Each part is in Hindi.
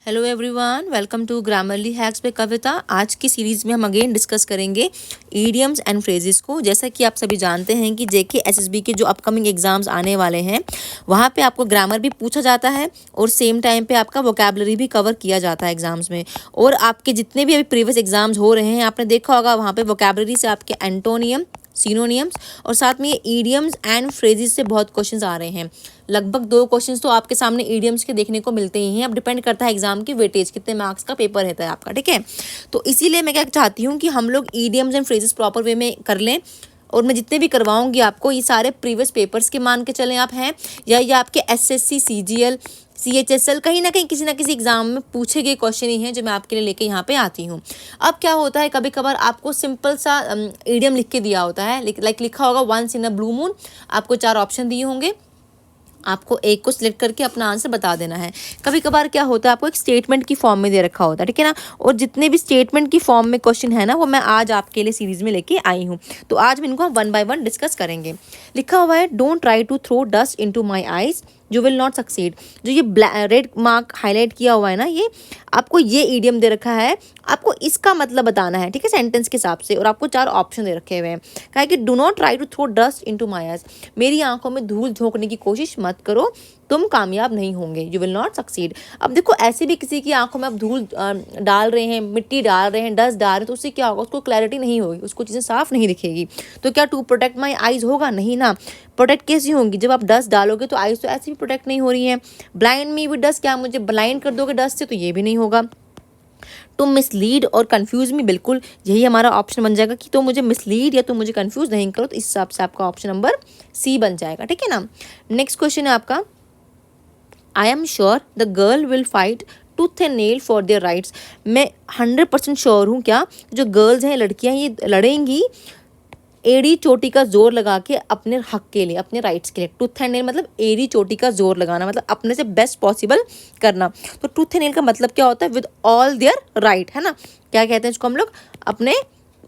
Hello everyone, welcome to Grammarly hacks पे कविता। आज की सीरीज़ में हम अगेन डिस्कस करेंगे ईडियम्स एंड फ्रेजेस को। जैसा कि आप सभी जानते हैं कि जेके एसएसबी के जो अपकमिंग एग्जाम्स आने वाले हैं वहाँ पे आपको ग्रामर भी पूछा जाता है और सेम टाइम पे आपका वोकैबुलरी भी कवर किया जाता है एग्जाम्स में। और आपके जितने भी अभी प्रीवियस एग्जाम्स हो रहे हैं आपने देखा होगा वहाँ पे वोकैबुलरी से आपके एंटोनियम, सिनोनियम्स और साथ में ये ईडियम्स एंड फ्रेजेस से बहुत क्वेश्चंस आ रहे हैं। लगभग 2 क्वेश्चंस तो आपके सामने ईडियम्स के देखने को मिलते ही हैं। अब डिपेंड करता है एग्जाम की वेटेज, कितने मार्क्स का पेपर रहता है आपका, ठीक है। तो इसीलिए मैं क्या चाहती हूँ कि हम लोग idioms and phrases proper way में कर लें। और मैं जितने भी करवाऊंगी आपको ये सारे प्रीवियस पेपर्स के मान के चलें आप हैं, या ये आपके एसएससी, सीजीएल, सीएचएसएल कहीं ना कहीं किसी ना किसी एग्जाम में पूछे गए क्वेश्चन ही हैं जो मैं आपके लिए लेके यहाँ पे आती हूँ। अब क्या होता है, कभी कभार आपको सिंपल सा ईडियम लिख के दिया होता है, लाइक लिखा होगा once in a blue moon. आपको 4 ऑप्शन दिए होंगे, आपको एक को सिलेक्ट करके अपना आंसर बता देना है। कभी कभार क्या होता है, आपको एक स्टेटमेंट की फॉर्म में दे रखा होता है, ठीक है ना। और जितने भी स्टेटमेंट की फॉर्म में क्वेश्चन है ना वो मैं आज आपके लिए सीरीज में लेके आई हूँ। तो आज हम इनको 1 बाय 1 डिस्कस करेंगे। लिखा हुआ है, don't try to throw dust into my eyes, you will not succeed. जो ये रेड मार्क हाईलाइट किया हुआ है ना, ये आपको ये ईडियम दे रखा है, आपको इसका मतलब बताना है, ठीक है, सेंटेंस के हिसाब से। और आपको 4 ऑप्शन दे रखे हुए हैं। कहा है कि do not try to throw dust into my eyes, मेरी आंखों में धूल झोंकने की कोशिश मत करो, तुम कामयाब नहीं होंगे, यू विल नॉट सक्सीड। अब देखो, ऐसे भी किसी की आंखों में आप धूल डाल रहे हैं, मिट्टी डाल रहे हैं, डस्ट डाल रहे हैं, तो उससे क्या होगा, उसको क्लैरिटी नहीं होगी, उसको चीज़ें साफ नहीं दिखेगी। तो क्या टू प्रोटेक्ट माई आईज होगा? नहीं ना। प्रोटेक्ट कैसी होंगी, जब आप डस्ट डालोगे तो आईज तो ऐसे भी प्रोटेक्ट नहीं हो रही हैं। ब्लाइंड मी विद डस्ट, क्या मुझे ब्लाइंड कर दोगे डस्ट से? तो ये भी नहीं होगा। तो मिसलीड और कंफ्यूज में, बिल्कुल यही हमारा ऑप्शन बन जाएगा कि तो मुझे मिसलीड या तो मुझे कंफ्यूज नहीं करो। तो इस हिसाब से आपका ऑप्शन नंबर सी बन जाएगा, ठीक है ना। नेक्स्ट क्वेश्चन है आपका, I am sure the girl will fight tooth and nail for their rights. मैं 100% श्योर हूँ, क्या जो गर्ल्स हैं, लड़कियाँ, ये लड़ेंगी एड़ी चोटी का जोर लगा के अपने हक के लिए, अपने राइट्स के लिए। टूथ एंड नेल मतलब एड़ी चोटी का जोर लगाना, मतलब अपने से बेस्ट पॉसिबल करना। तो टूथ एंड नेल का मतलब क्या होता है? विद ऑल देयर राइट, है ना। क्या कहते हैं इसको हम लोग? अपने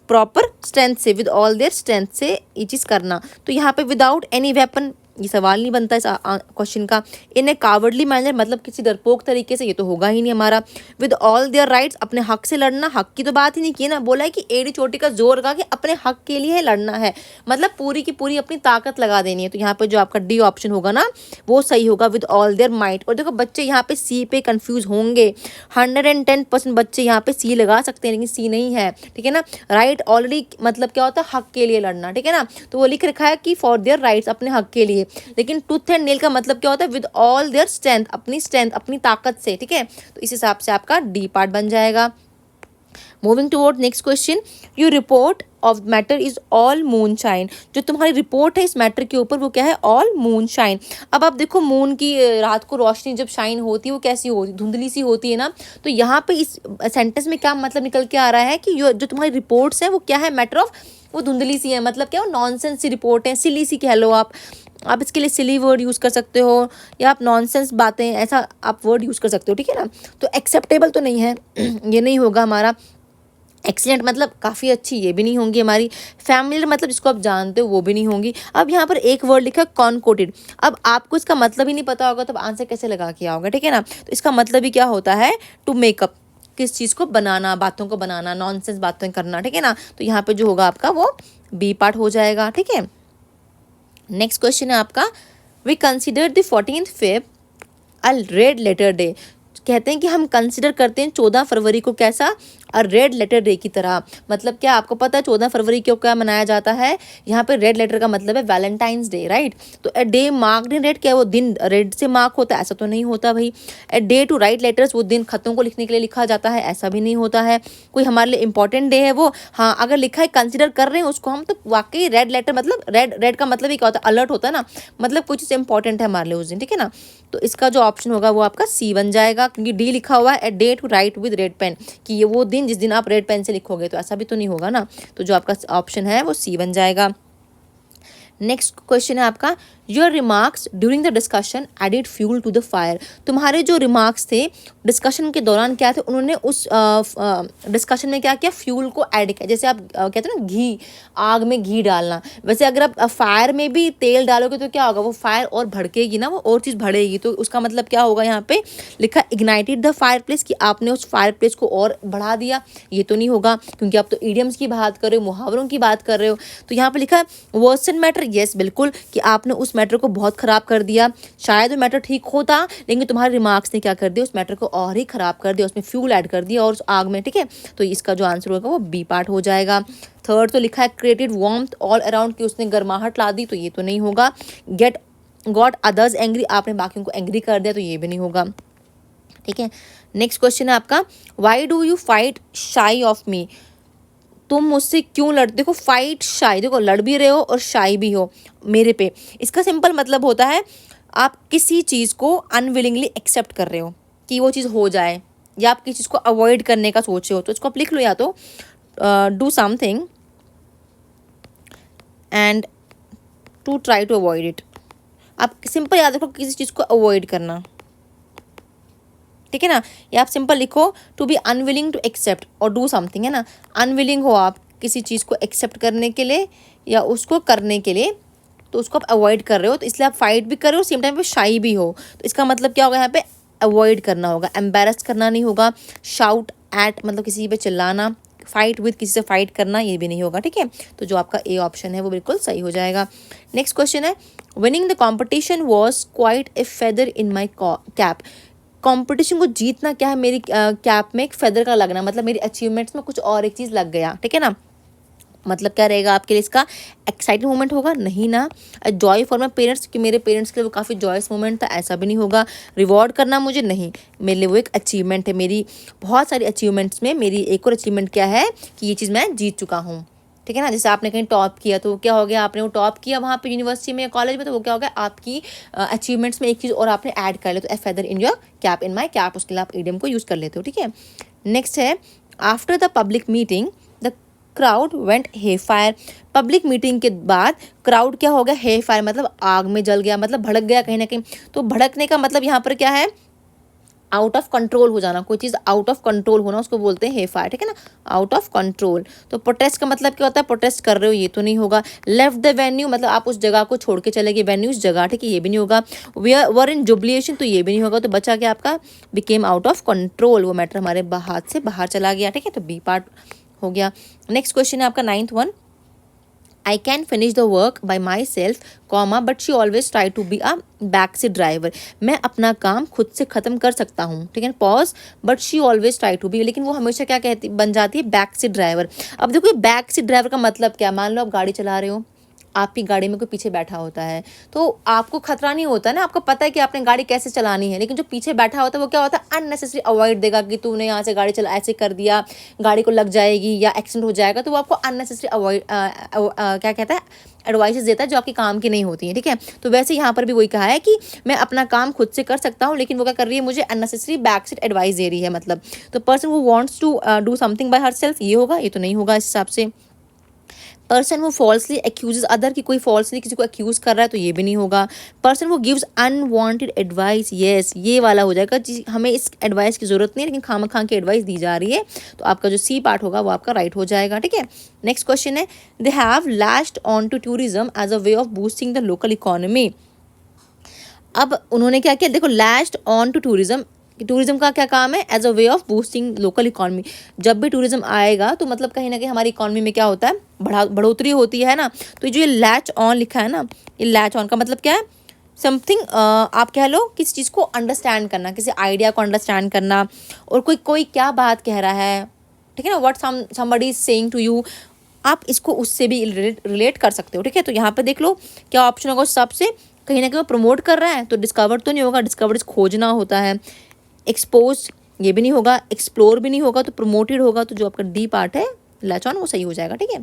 प्रॉपर स्ट्रेंथ से, विद ऑल देयर स्ट्रेंथ से ये चीज़ करना। तो यहाँ पे विदाउट एनी वेपन, ये सवाल नहीं बनता इस क्वेश्चन का। इन ए कावर्डली मैनर, मतलब किसी डरपोक तरीके से, ये तो होगा ही नहीं हमारा। विद ऑल देयर राइट्स, अपने हक से लड़ना, हक की तो बात ही नहीं की ना। बोला है कि एड़ी चोटी का जोर लगा के अपने हक के लिए लड़ना है, मतलब पूरी की पूरी अपनी ताकत लगा देनी है। तो यहाँ पे जो आपका डी ऑप्शन होगा ना वो सही होगा, विद ऑल देयर माइट। और देखो बच्चे यहाँ पे सी पे कंफ्यूज होंगे, 110% बच्चे यहाँ पे सी लगा सकते हैं, लेकिन सी नहीं है, ठीक है ना। राइट ऑलरेडी मतलब क्या होता है? हक के लिए लड़ना, ठीक है ना। तो वो लिख रखा है कि फॉर देयर राइट्स, अपने हक के लिए। लेकिन टूथ एंड नेल का मतलब क्या होता है? विद ऑल देयर स्ट्रेंथ, अपनी स्ट्रेंथ, अपनी ताकत से, ठीक है। तो इस हिसाब से आपका डी पार्ट बन जाएगा। Moving toward next question, your report of matter is all moon shine. जो तुम्हारी रिपोर्ट है इस मैटर के ऊपर वो क्या है? All moon shine. अब आप देखो, मून की रात को रोशनी जब शाइन होती है वो कैसी होती है? धुंधली सी होती है ना। तो यहाँ पे इस सेंटेंस में क्या मतलब निकल के आ रहा है कि जो तुम्हारी रिपोर्ट्स हैं वो क्या है? मैटर ऑफ, वो धुंधली सी है, मतलब क्या, वो नॉनसेंस सी रिपोर्ट है, सिली सी कह लो आप इसके लिए सिली वर्ड यूज़ कर सकते हो, या आप नॉनसेंस बातें, ऐसा आप वर्ड यूज़ कर सकते हो, ठीक है ना। तो एक्सेप्टेबल तो नहीं है ये नहीं होगा हमारा। एक्सीलेंट मतलब काफ़ी अच्छी, ये भी नहीं होंगी हमारी। फैमिलियर मतलब जिसको आप जानते हो वो भी नहीं होंगी। अब यहाँ पर एक वर्ड लिखा कॉनकोटेड। अब आपको इसका मतलब ही नहीं पता होगा तो आंसर कैसे लगा के आओगे, ठीक है ना। तो इसका मतलब ही क्या होता है? टू मेकअप, किस चीज़ को बनाना, बातों को बनाना, नॉनसेंस बातें करना, ठीक है ना। तो यहाँ पे जो होगा आपका वो बी पार्ट हो जाएगा, ठीक है। नेक्स्ट क्वेश्चन है आपका, we consider the 14th Feb a red letter day. कहते हैं कि हम कंसिडर करते हैं 14 फरवरी को कैसा? और रेड लेटर डे की तरह। मतलब क्या आपको पता है 14 फरवरी को क्या मनाया जाता है? यहाँ पे रेड लेटर का मतलब है वैलेंटाइंस डे, राइट। तो a day marked in red, क्या वो दिन रेड से मार्क होता है? ऐसा तो नहीं होता भाई। A day to write letters, वो दिन खतों को लिखने के लिए लिखा जाता है? ऐसा भी नहीं होता है। कोई हमारे लिए इंपॉर्टेंट डे है वो, हाँ अगर लिखा है कंसिडर कर रहे हैं उसको हम, तो वाकई रेड लेटर मतलब रेड का मतलब ही क्या होता है? अलर्ट होता है ना, मतलब कुछ चीज़ इंपॉर्टेंट है हमारे लिए उस दिन, ठीक है ना। तो इसका जो ऑप्शन होगा वो आपका सी बन जाएगा, क्योंकि डी लिखा हुआ है a day to write with red pen, कि ये वो दिन जिस दिन आप रेड पेन से लिखोगे। तो ऐसा भी तो नहीं होगा ना। तो जो आपका ऑप्शन है वो सी बन जाएगा। नेक्स्ट क्वेश्चन है आपका, your remarks during the discussion added fuel to the fire. तुम्हारे जो रिमार्क्स थे डिस्कशन के दौरान क्या थे, उन्होंने उस डिस्कशन में क्या किया, फ्यूल को ऐड किया। जैसे आप कहते हैं ना घी, आग में घी डालना, वैसे अगर आप फायर में भी तेल डालोगे तो क्या होगा, वो फायर और भड़केगी ना, वो और चीज़ बढ़ेगी। तो उसका मतलब क्या होगा, यहाँ पे लिखा इग्नाइटेड द फायर प्लेस, कि आपने उस फायर प्लेस को और बढ़ा दिया। ये तो नहीं होगा, क्योंकि आप तो इडियम्स की बात कर रहे हो, मुहावरों की बात कर रहे हो। तो यहाँ पे लिखा है वर्सन मैटर, यस बिल्कुल, कि आपने उस मैटर को बहुत ख़राब कर दिया। शायद वो मैटर ठीक होता, लेकिन तुम्हारे रिमार्क्स ने क्या कर दिया, उस मैटर को और ही ख़राब कर दिया, उसमें फ्यूल ऐड कर दिया और उस आग में, ठीक है। तो इसका जो आंसर होगा वो बी पार्ट हो जाएगा। थर्ड तो लिखा है क्रिएटेड वार्मथ ऑल अराउंड, कि उसने गर्माहट ला दी, तो ये तो नहीं होगा। गेट गॉट अदर्स एंग्री, आपने बाकियों को एंग्री कर दिया, तो ये भी नहीं होगा, ठीक है। नेक्स्ट क्वेश्चन है आपका, वाई डू यू फाइट शाई ऑफ मी, तुम मुझसे क्यों लड़, देखो फाइट शाई, देखो लड़ भी रहे हो और शाई भी हो मेरे पे। इसका सिंपल मतलब होता है आप किसी चीज़ को अनविलिंगली एक्सेप्ट कर रहे हो कि वो चीज़ हो जाए, या आप किसी चीज़ को अवॉइड करने का सोच रहे हो। तो इसको आप लिख लो, या तो do something and to try to avoid it. आप सिंपल याद रखो, किसी चीज़ को अवॉइड करना, ठीक है ना। या आप सिंपल लिखो to be unwilling to accept और डू समथिंग, है ना। अनविलिंग हो आप किसी चीज़ को एक्सेप्ट करने के लिए या उसको करने के लिए, तो उसको आप अवॉइड कर रहे हो, तो इसलिए आप फाइट भी कर रहे हो, सेम टाइम पे शाई भी हो। तो इसका मतलब क्या होगा, यहाँ पे अवॉइड करना होगा, एम्बेरस करना नहीं होगा। शाउट एट मतलब किसी पे चिल्लाना, फाइट विद किसी से फाइट करना, ये भी नहीं होगा, ठीक है। तो जो आपका ए ऑप्शन है वो बिल्कुल सही हो जाएगा। नेक्स्ट क्वेश्चन है, winning the competition was quite a feather in my cap. Competition को जीतना क्या है, मेरी कैप में एक फेदर का लगना, मतलब मेरी अचीवमेंट्स में कुछ और एक चीज़ लग गया, ठीक है ना। मतलब क्या रहेगा आपके लिए, इसका एक्साइटिंग मोमेंट होगा, नहीं ना। जॉय फॉर माई पेरेंट्स, कि मेरे पेरेंट्स के लिए वो काफ़ी जॉयस मोमेंट था, ऐसा भी नहीं होगा। रिवॉर्ड करना मुझे, नहीं, मेरे लिए वो एक अचीवमेंट है। मेरी बहुत सारी अचीवमेंट्स में मेरी एक और अचीवमेंट क्या है कि ये चीज़ मैं जीत चुका हूँ, ठीक है ना। जैसे आपने कहीं टॉप किया तो क्या हो गया, आपने वो टॉप किया वहाँ पे यूनिवर्सिटी में या कॉलेज में, तो वो क्या हो गया, आपकी अचीवमेंट्स में एक चीज़ और आपने ऐड कर लिया, तो a feather in your cap, in my cap, उसके लिए आप इडियम को यूज़ कर लेते हो, ठीक है। नेक्स्ट है, after the public meeting the crowd went haywire. Public meeting के बाद क्राउड क्या हो गया, हे फायर मतलब आग में जल गया, मतलब भड़क गया कहीं ना कहीं। तो भड़कने का मतलब यहाँ पर क्या है, आउट ऑफ कंट्रोल हो जाना, कोई चीज़ आउट ऑफ कंट्रोल होना, उसको बोलते हैं हे फायर, ठीक है ना, आउट ऑफ कंट्रोल। तो प्रोटेस्ट का मतलब क्या होता है, प्रोटेस्ट कर रहे हो, ये तो नहीं होगा। लेफ्ट द वेन्यू मतलब आप उस जगह को छोड़ के चले गए, वेन्यू उस जगह, ठीक है, ये भी नहीं होगा। वर इन जुबिलिएशन, तो ये भी नहीं होगा। तो बचा क्या आपका, बिकेम आउट ऑफ कंट्रोल, वो मैटर हमारे हाथ से बाहर चला गया, ठीक है। तो बी पार्ट हो गया। नेक्स्ट क्वेश्चन है आपका 9th one, I can finish the work by myself, but she always try to be a backseat driver. मैं अपना काम खुद से ख़त्म कर सकता हूँ, ठीक है, pause, but she always try to be, लेकिन वो हमेशा क्या कहती बन जाती है, बैक सीट ड्राइवर। अब देखो बैक सीट ड्राइवर का मतलब क्या, मान लो आप गाड़ी चला रहे हो, आपकी गाड़ी में कोई पीछे बैठा होता है, तो आपको खतरा नहीं होता ना, आपको पता है कि आपने गाड़ी कैसे चलानी है। लेकिन जो पीछे बैठा होता है वो क्या होता है, अननेसेसरी अवॉइड देगा कि तूने यहाँ से गाड़ी चला ऐसे कर दिया, गाड़ी को लग जाएगी या एक्सीडेंट हो जाएगा, तो वो आपको अननेसेसरी अवॉइड क्या कहता है, एडवाइसेस देता है जो आपके काम की नहीं होती है, ठीक है। तो वैसे यहाँ पर भी वही कहा है कि मैं अपना काम खुद से कर सकता हूँ, लेकिन वो क्या कर रही है, मुझे अननेसेसरी बैक सीट एडवाइस दे रही है। मतलब तो पर्सन वो wants to do something by herself, ये होगा, ये तो नहीं होगा इस हिसाब से। पर्सन वो फॉल्सली एक्यूजेस अदर, की कोई फॉल्सली किसी को एक्यूज कर रहा है, तो ये भी नहीं होगा। पर्सन वो गिव्स अनवांटेड एडवाइस, यस ये वाला हो जाएगा, हमें इस एडवाइस की जरूरत नहीं है, लेकिन खामखा की एडवाइस दी जा रही है, तो आपका जो सी पार्ट होगा वो आपका राइट हो जाएगा, ठीक है। नेक्स्ट क्वेश्चन है, they have lashed on to tourism as a way of boosting the local economy. अब उन्होंने क्या किया, देखो lashed on to tourism, tourism का क्या काम है, as a way of boosting local economy. जब भी टूरिज्म आएगा तो मतलब कहीं ना कहीं हमारी इकॉनमी में क्या होता है, बढ़ोतरी होती है ना। तो जो ये लैच ऑन लिखा है ना, ये लैच ऑन का मतलब क्या है, समथिंग आप कह लो किसी चीज़ को अंडरस्टैंड करना, किसी आइडिया को अंडरस्टैंड करना, और कोई क्या बात कह रहा है, ठीक है ना, what somebody is saying to you, आप इसको उससे भी रिलेट कर सकते हो, ठीक है। तो यहाँ पे देख लो क्या ऑप्शन होगा उस हिसाब से, कहीं ना कहीं वो प्रमोट कर रहा है, तो डिस्कवर तो नहीं होगा, डिस्कवर खोजना होता है। एक्सपोज ये भी नहीं होगा, एक्सप्लोर भी नहीं होगा, तो प्रमोटेड होगा। तो जो आपका डी पार्ट है लैच ऑन वो सही हो जाएगा, ठीक है।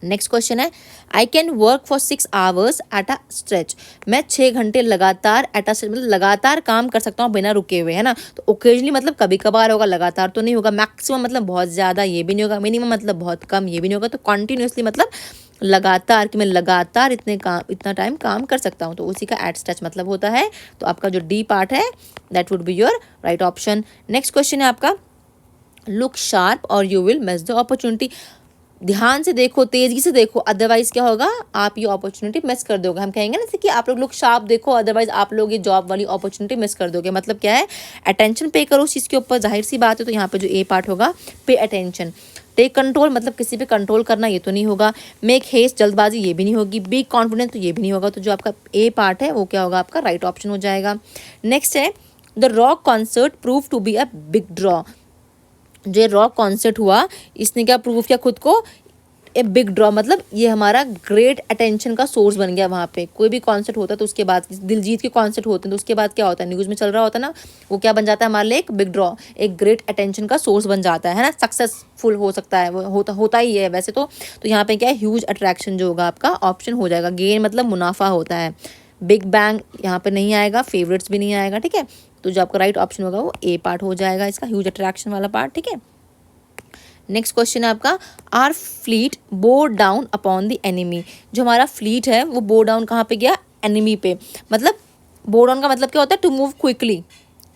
नेक्स्ट क्वेश्चन है, I can work for 6 hours at a stretch. मैं 6 घंटे लगातार एट अ मतलब लगातार काम कर सकता हूँ बिना रुके हुए, है ना। तो ओकेजनली मतलब कभी कभार होगा, लगातार तो नहीं होगा। मैक्सिमम मतलब बहुत ज़्यादा, ये भी नहीं होगा। मिनिमम मतलब बहुत कम, ये भी नहीं होगा। तो कॉन्टिन्यूसली मतलब लगातार, कि मैं लगातार इतना टाइम काम कर सकता हूँ, तो उसी का एट सच मतलब होता है। तो आपका जो डी पार्ट है that would be your right option. Next question है आपका, लुक शार्प और you will miss the opportunity. ध्यान से देखो, तेजी से देखो, अदरवाइज क्या होगा, आप ये अपॉर्चुनिटी मिस कर दोगे। हम कहेंगे ना जैसे कि आप लोग लुक शार्प देखो, अदरवाइज आप लोग ये जॉब वाली अपॉर्चुनिटी मिस कर दोगे। मतलब क्या है, अटेंशन पे करो उस चीज़ के ऊपर, जाहिर सी बात है। तो यहाँ पे जो ए पार्ट होगा, पे अटेंशन। टेक कंट्रोल मतलब किसी पे कंट्रोल करना, ये तो नहीं होगा। मेक हेस्ट जल्दबाजी, ये भी नहीं होगी। बी कॉन्फिडेंस, तो ये भी नहीं होगा। तो जो आपका ए पार्ट है वो क्या होगा, आपका राइट ऑप्शन हो जाएगा। नेक्स्ट है, the rock concert prove to be a big draw. जो रॉक कॉन्सर्ट हुआ, इसने क्या प्रूव किया खुद को, ए बिग ड्रॉ, मतलब ये हमारा ग्रेट अटेंशन का सोर्स बन गया। वहाँ पे कोई भी कॉन्सर्ट होता है तो उसके बाद, दिलजीत के कॉन्सर्ट होते हैं तो उसके बाद क्या होता है, न्यूज़ में चल रहा होता है ना, वो क्या बन जाता है हमारे लिए, एक बिग ड्रॉ, एक ग्रेट अटेंशन का सोर्स बन जाता है ना, सक्सेसफुल हो सकता है वो, होता ही है वैसे तो। यहाँ पे क्या है, ह्यूज अट्रैक्शन जो होगा आपका ऑप्शन हो जाएगा। गेन मतलब मुनाफा होता है। बिग बैंग यहाँ पे नहीं आएगा, फेवरेट्स भी नहीं आएगा, ठीक है। तो जो आपका राइट ऑप्शन होगा वो ए पार्ट हो जाएगा, इसका ह्यूज अट्रैक्शन वाला पार्ट, ठीक है। नेक्स्ट क्वेश्चन है आपका, our fleet bow down upon the enemy. जो हमारा फ्लीट है वो बो डाउन कहाँ पे गया, एनिमी पे। मतलब बो डाउन का मतलब क्या होता है, टू मूव क्विकली।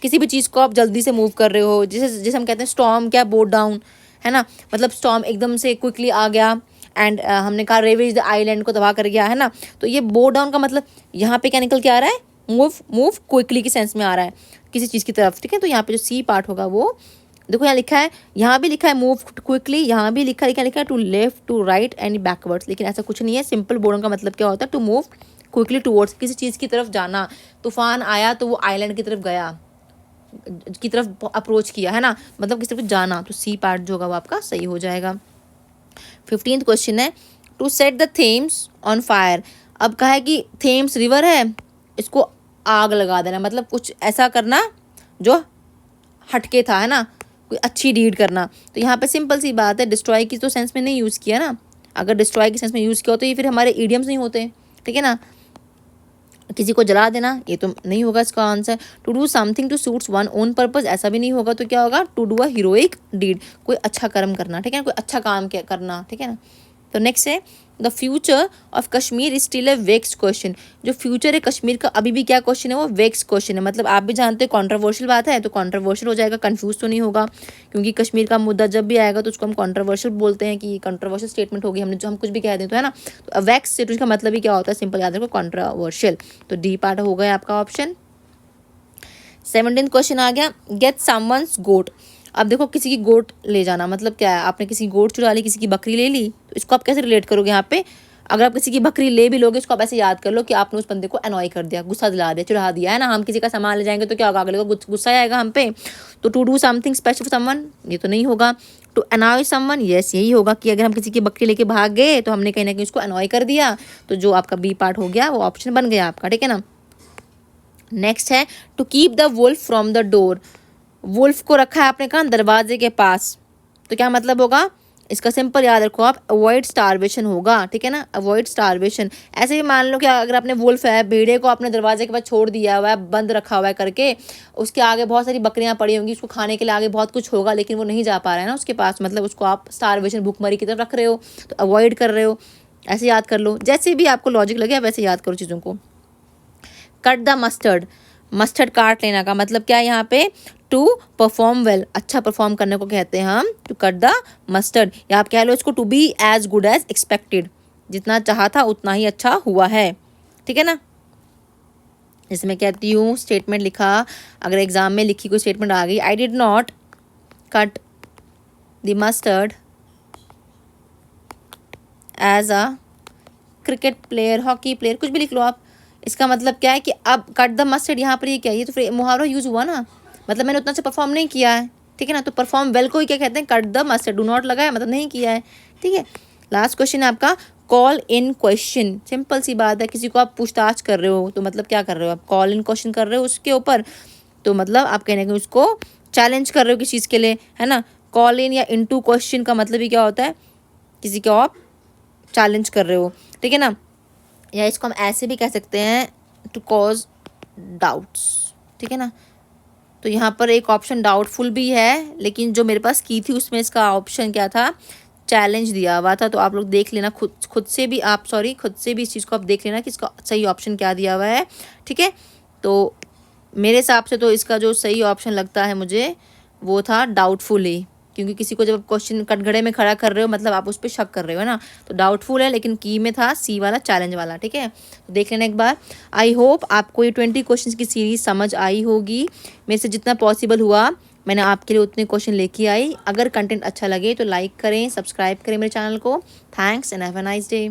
किसी भी चीज़ को आप जल्दी से मूव कर रहे हो, जैसे हम कहते हैं स्टॉर्म क्या, बो डाउन है ना, मतलब स्टॉर्म एकदम से क्विकली आ गया। एंड हमने कहा रेवेज द आइलैंड को तबाह कर गया, है ना। तो ये बो डाउन का मतलब यहाँ पे क्या निकल के आ रहा है, मूव क्विकली के सेंस में आ रहा है किसी चीज़ की तरफ, ठीक है। तो यहाँ पे जो सी पार्ट होगा वो देखो, यहाँ लिखा है, यहाँ भी लिखा है मूव क्विकली, यहाँ भी लिखा है to left, to right and backwards, लेकिन ऐसा कुछ नहीं है। सिंपल बोर्ड का मतलब क्या होता है, टू मूव क्विकली टूवर्ड्स, किसी चीज़ की तरफ जाना। तूफान आया तो वो आइलैंड की तरफ गया, की तरफ अप्रोच किया, है ना, मतलब किसी तरफ जाना। तो सी पार्ट जो होगा वो आपका सही हो जाएगा। 15th क्वेश्चन है, to set the Thames on fire. अब कहा है कि थेम्स रिवर है, इसको आग लगा देना, मतलब कुछ ऐसा करना जो हटके था, है ना, कोई अच्छी डीड करना। तो यहाँ पे सिंपल सी बात है, डिस्ट्रॉय की तो सेंस में नहीं यूज़ किया ना। अगर डिस्ट्रॉय के सेंस में यूज़ किया हो तो ये फिर हमारे ईडियम्स नहीं होते, ठीक है ना। किसी को जला देना, ये तो नहीं होगा इसका answer. To do something to suits one own purpose, ऐसा भी नहीं होगा। तो क्या होगा, to do a heroic deed, कोई अच्छा कर्म करना, ठीक है ना, कोई अच्छा काम करना, ठीक है ना। तो नेक्स्ट है, the future of Kashmir is still a vexed question. जो फ्यूचर है कश्मीर का अभी भी क्या क्वेश्चन है, वो वेक्स क्वेश्चन है। मतलब आप भी जानते हैं कॉन्ट्रोवर्शियल बात है, तो कॉन्ट्रोवर्शियल हो जाएगा, कंफ्यूज तो नहीं होगा। क्योंकि कश्मीर का मुद्दा जब भी आएगा तो उसको हम कॉन्ट्रोवर्शियल बोलते हैं, कि ये कॉन्ट्रोवर्शियल स्टेटमेंट होगी, हमने जो हम कुछ भी कह दें तो, है ना। तो वेक्स स्टेटमेंट का मतलब ही क्या होता है, सिंपल याद रखो, कॉन्ट्रोवर्शियल। तो डी पार्ट हो गया आपका ऑप्शन। 17th क्वेश्चन आ गया, गेट समवन्स गोट। अब देखो, किसी की गोट ले जाना मतलब क्या है, आपने किसी की गोट चुरा ली, किसी की बकरी ले ली, तो इसको आप कैसे रिलेट करोगे यहाँ पे। अगर आप किसी की बकरी ले भी लोगे, इसको आप ऐसे याद कर लो कि आपने उस बंदे को अनॉय कर दिया, गुस्सा दिला दिया, चुरा दिया, है ना। हम किसी का सामान ले जाएंगे तो क्या होगा, अगले को गुस्सा आएगा हम पे। तो to do something special for someone, ये तो नहीं होगा। टू अनॉय समवन, यस यही होगा, कि अगर हम किसी की बकरी लेके भाग गए तो हमने कहीं ना कहीं उसको अनॉय कर दिया। तो जो आपका बी पार्ट हो गया वो ऑप्शन बन गया आपका, ठीक है ना। नेक्स्ट है, to keep the wolf from the door. Wolf को रखा है आपने कहा दरवाजे के पास, तो क्या मतलब होगा इसका, सिंपल याद रखो आप, अवॉइड स्टारवेशन होगा, ठीक है ना, अवॉइड स्टारवेशन। ऐसे ही मान लो कि अगर आपने वुल्फ है, भेड़े को आपने दरवाजे के पास छोड़ दिया हुआ है, बंद रखा हुआ है करके, उसके आगे बहुत सारी बकरियां पड़ी होंगी, उसको खाने के लिए आगे बहुत कुछ होगा, लेकिन वो नहीं जा पा रहा है ना उसके पास, मतलब उसको आप स्टारवेशन, भूखमरी की तरफ रख रहे हो, तो अवॉइड कर रहे हो। ऐसे याद कर लो, जैसे भी आपको लॉजिक लगे आप वैसे याद करो चीज़ों को। कट द मस्टर्ड, मस्टर्ड काट लेना का मतलब क्या है यहाँ पे, टू परफॉर्म वेल, अच्छा परफॉर्म करने को कहते हैं हम, टू कट द मस्टर्ड। या आप कह लो इसको, to be as good as expected, जितना चाहा था उतना ही अच्छा हुआ है, ठीक है ना। जैसे मैं कहती हूँ, स्टेटमेंट लिखा, अगर एग्जाम में लिखी कोई स्टेटमेंट आ गई, I did not cut the mustard as a cricket player, hockey player, कुछ भी लिख लो आप। इसका मतलब क्या है कि अब कट द मस्टर्ड, यहाँ पर ये क्या है, ये तो मुहावरा यूज़ हुआ ना, मतलब मैंने उतना से परफॉर्म नहीं किया है, ठीक है ना। तो परफॉर्म वेल को ही क्या कहते हैं, cut the mustard, do not लगाया मतलब नहीं किया है, ठीक है। लास्ट क्वेश्चन है आपका, कॉल इन क्वेश्चन। सिंपल सी बात है, किसी को आप पूछताछ कर रहे हो तो मतलब क्या कर रहे हो आप, कॉल इन क्वेश्चन कर रहे हो उसके ऊपर, तो मतलब आप कहने के उसको चैलेंज कर रहे हो किसी चीज़ के लिए, है ना। कॉल इन या इनटू क्वेश्चन का मतलब ही क्या होता है, किसी को आप चैलेंज कर रहे हो, ठीक है ना। या इसको हम ऐसे भी कह सकते हैं, टू कॉज डाउट्स, ठीक है ना। तो यहाँ पर एक ऑप्शन डाउटफुल भी है, लेकिन जो मेरे पास की थी उसमें इसका ऑप्शन क्या था, चैलेंज दिया हुआ था। तो आप लोग देख लेना खुद से भी इस चीज़ को आप देख लेना कि इसका सही ऑप्शन क्या दिया हुआ है, ठीक है। तो मेरे हिसाब से तो इसका जो सही ऑप्शन लगता है मुझे वो था डाउटफुल ही, क्योंकि किसी को जब आप क्वेश्चन कटघरे में खड़ा कर रहे हो मतलब आप उस पर शक कर रहे हो, है ना। तो डाउटफुल है, लेकिन की में था सी वाला, चैलेंज वाला, ठीक है। तो देख लेना एक बार। आई होप आपको ये 20 क्वेश्चन की सीरीज समझ आई होगी। मेरे से जितना पॉसिबल हुआ मैंने आपके लिए उतने क्वेश्चन लेके आई। अगर कंटेंट अच्छा लगे तो लाइक करें, सब्सक्राइब करें मेरे चैनल को। Thanks and have a nice day.